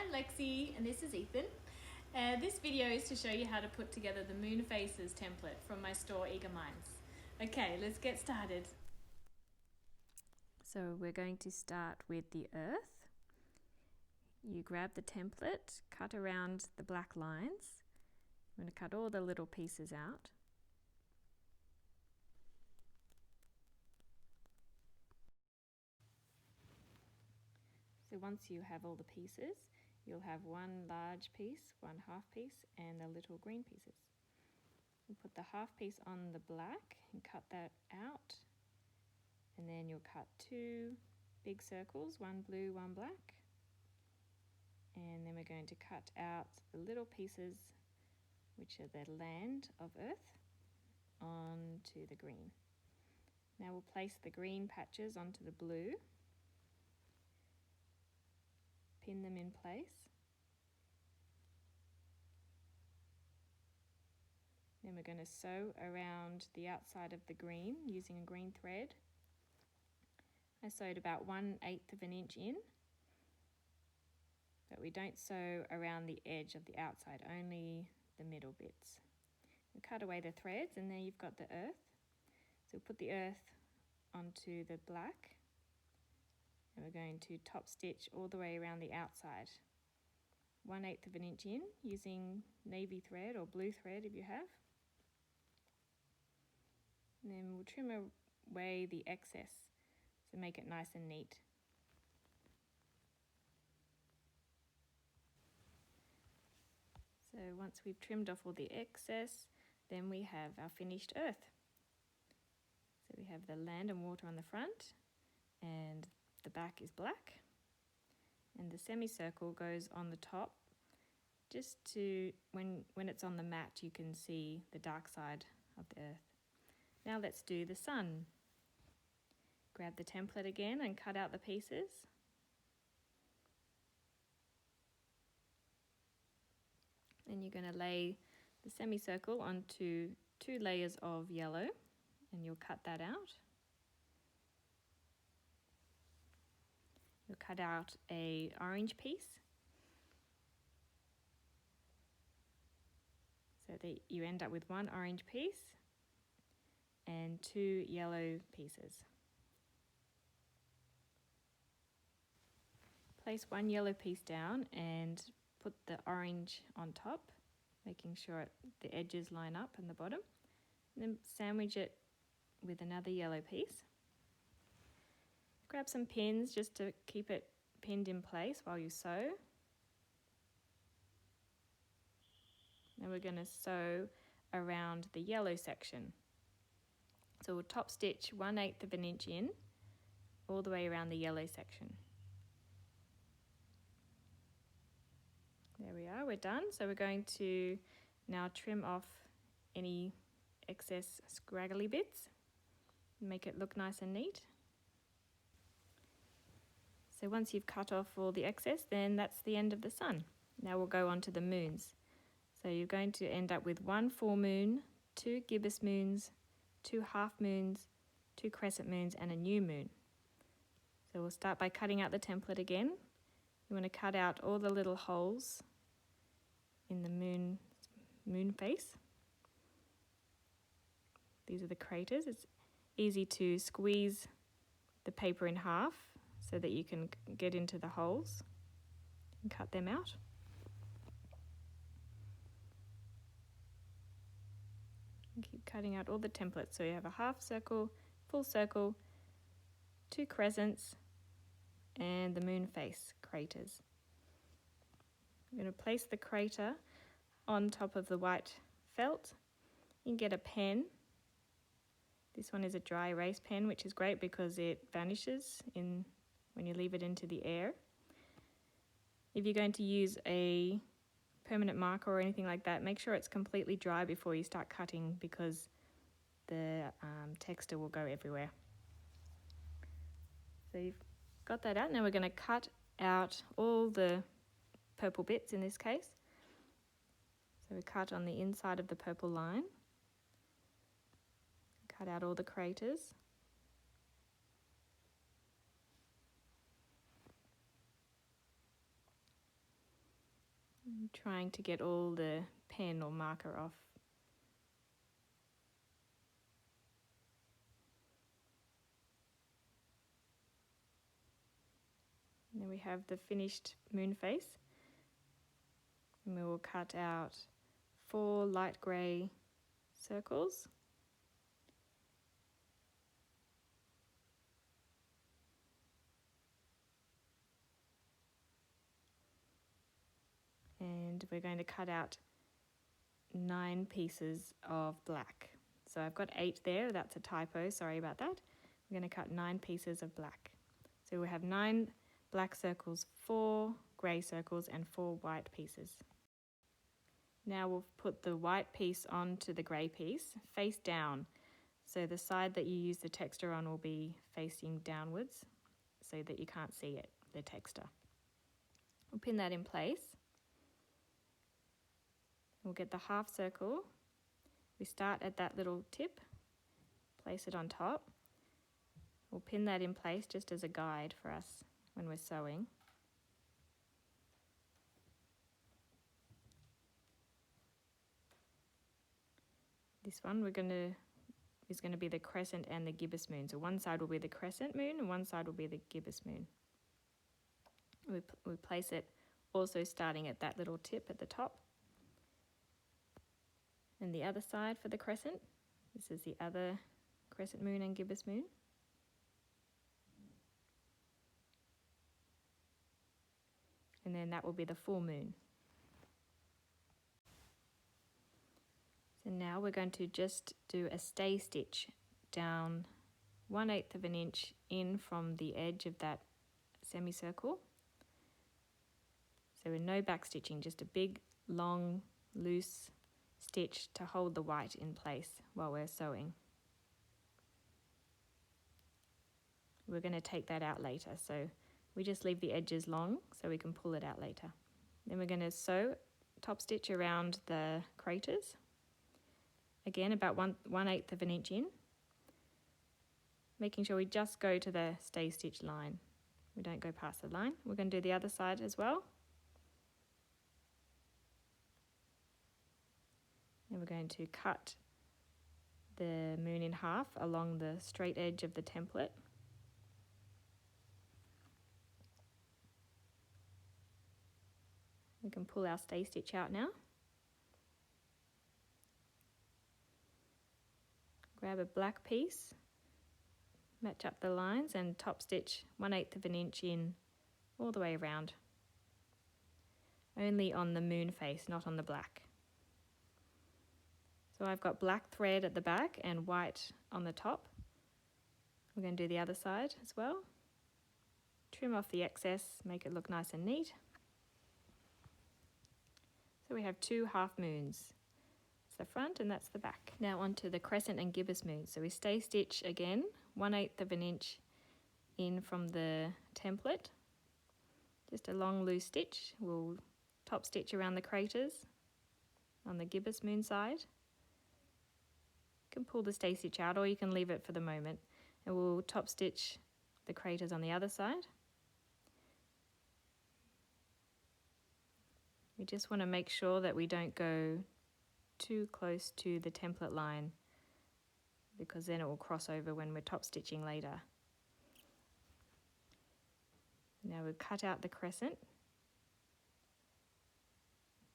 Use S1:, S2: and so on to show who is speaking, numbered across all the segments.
S1: I'm Lexi and this is Ethan. This video is to show you how to put together the moon faces template from my store Eager Minds. Okay, let's get started. So we're going to start with the earth. You grab the template, cut around the black lines. I'm going to cut all the little pieces out. So once you have all the pieces, you'll have one large piece, one half piece, and the little green pieces. You put the half piece on the black and cut that out, and then you'll cut two big circles, one blue, one black, and then we're going to cut out the little pieces, which are the land of Earth, onto the green. Now we'll place the green patches onto the blue, pin them in place. Then we're going to sew around the outside of the green using a green thread. I sewed about 1/8 of an inch in, but we don't sew around the edge of the outside, only the middle bits. We cut away the threads and there you've got the earth. So we'll put the earth onto the black and we're going to top stitch all the way around the outside. 1/8 of an inch in using navy thread or blue thread if you have. And then we'll trim away the excess to make it nice and neat. So once we've trimmed off all the excess, then we have our finished earth. So we have the land and water on the front, and the back is black, and the semicircle goes on the top, just to, when it's on the mat you can see the dark side of the earth. Now let's do the sun. Grab the template again and cut out the pieces. Then you're going to lay the semicircle onto 2 layers of yellow, and you'll cut that out. You'll cut out an orange piece so that you end up with 1 orange piece and 2 yellow pieces. Place 1 yellow piece down and put the orange on top, making sure the edges line up in the bottom. And then sandwich it with another yellow piece. Grab some pins just to keep it pinned in place while you sew. Now we're going to sew around the yellow section. So we'll top stitch 1/8 of an inch in all the way around the yellow section. There we are, we're done. So we're going to now trim off any excess scraggly bits and make it look nice and neat. So once you've cut off all the excess, then that's the end of the sun. Now we'll go on to the moons. So you're going to end up with 1 full moon, 2 gibbous moons, 2 half moons, 2 crescent moons, and a new moon. So we'll start by cutting out the template again. You want to cut out all the little holes in the moon face. These are the craters. It's easy to squeeze the paper in half so that you can get into the holes and cut them out. And keep cutting out all the templates. So you have a half circle, full circle, 2 crescents, and the moon face craters. I'm going to place the crater on top of the white felt. You can get a pen. This one is a dry erase pen, which is great because it vanishes when you leave it into the air. If you're going to use a permanent marker or anything like that, make sure it's completely dry before you start cutting because the texture will go everywhere. So you've got that out. Now we're going to cut out all the purple bits in this case. So we cut on the inside of the purple line, cut out all the craters. trying to get all the pen or marker off. And then we have the finished moon face. And we will cut out 4 light grey circles. And we're going to cut out 9 pieces of black. So I've got 8 there, that's a typo, sorry about that. We're going to cut 9 pieces of black. So we have 9 black circles, 4 grey circles and 4 white pieces. Now we'll put the white piece onto the grey piece, face down. So the side that you use the texture on will be facing downwards so that you can't see it, the texture. We'll pin that in place. We'll get the half circle. We start at that little tip, place it on top. We'll pin that in place just as a guide for us when we're sewing. This one is going to be the crescent and the gibbous moon. So one side will be the crescent moon and one side will be the gibbous moon. We place it also starting at that little tip at the top. And the other side for the crescent, this is the other crescent moon and gibbous moon. And then that will be the full moon. So now we're going to just do a stay stitch down 1/8 of an inch in from the edge of that semicircle. So with no back stitching, just a big, long, loose stitch to hold the white in place while we're sewing. We're going to take that out later, so we just leave the edges long so we can pull it out later. Then we're going to sew top stitch around the craters. Again, about 1/8 of an inch in, making sure we just go to the stay stitch line. We don't go past the line. We're going to do the other side as well. And we're going to cut the moon in half along the straight edge of the template. We can pull our stay stitch out now. Grab a black piece, match up the lines and top stitch 1/8 of an inch in all the way around. Only on the moon face, not on the black. So I've got black thread at the back and white on the top. We're going to do the other side as well. Trim off the excess, make it look nice and neat. So we have 2 half moons. That's the front and that's the back. Now onto the crescent and gibbous moon. So we stay stitch again, 1/8 of an inch in from the template. Just a long loose stitch. We'll top stitch around the craters on the gibbous moon side. You can pull the stay stitch out or you can leave it for the moment. And we'll top stitch the craters on the other side. We just want to make sure that we don't go too close to the template line because then it will cross over when we're top stitching later. Now we'll cut out the crescent,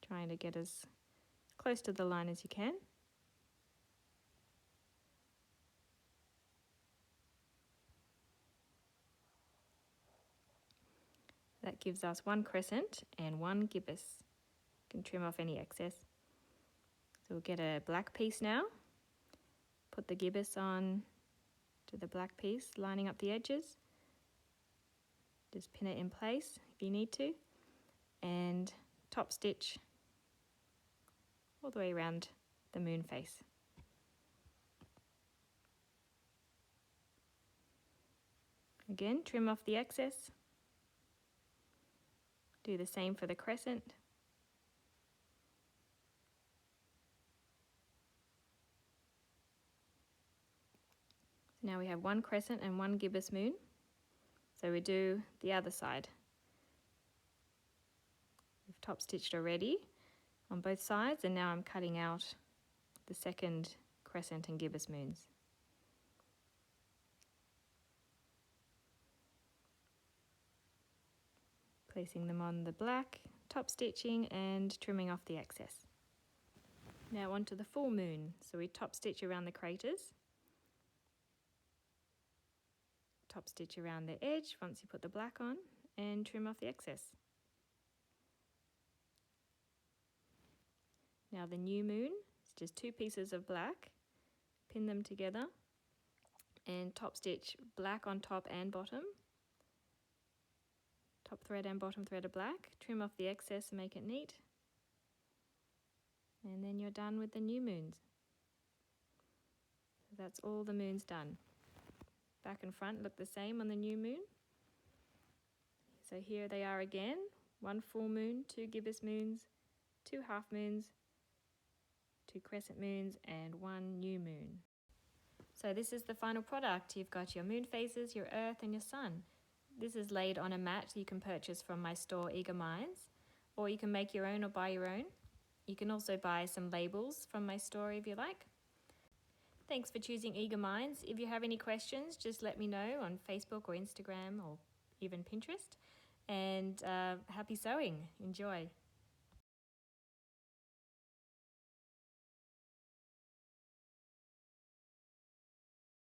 S1: trying to get as close to the line as you can. That gives us 1 crescent and 1 gibbous. You can trim off any excess. So we'll get a black piece now. Put the gibbous on to the black piece, lining up the edges. Just pin it in place if you need to. And top stitch all the way around the moon face. Again, trim off the excess. Do the same for the crescent. So now we have 1 crescent and 1 gibbous moon. So we do the other side. top stitched already on both sides, and now I'm cutting out the second crescent and gibbous moons. Placing them on the black, top stitching and trimming off the excess. Now onto the full moon. So we top stitch around the craters, top stitch around the edge once you put the black on, and trim off the excess. Now the new moon, it's just 2 pieces of black, pin them together and top stitch black on top and bottom. Top thread and bottom thread of black, trim off the excess and make it neat. And then you're done with the new moons. So that's all the moons done. Back and front look the same on the new moon. So here they are again, 1 full moon, 2 gibbous moons, 2 half moons, 2 crescent moons and 1 new moon. So this is the final product. You've got your moon phases, your earth and your sun. This is laid on a mat you can purchase from my store Eager Minds, or you can make your own or buy your own. You can also buy some labels from my store if you like. Thanks for choosing Eager Minds. If you have any questions, just let me know on Facebook or Instagram or even Pinterest. And happy sewing. Enjoy.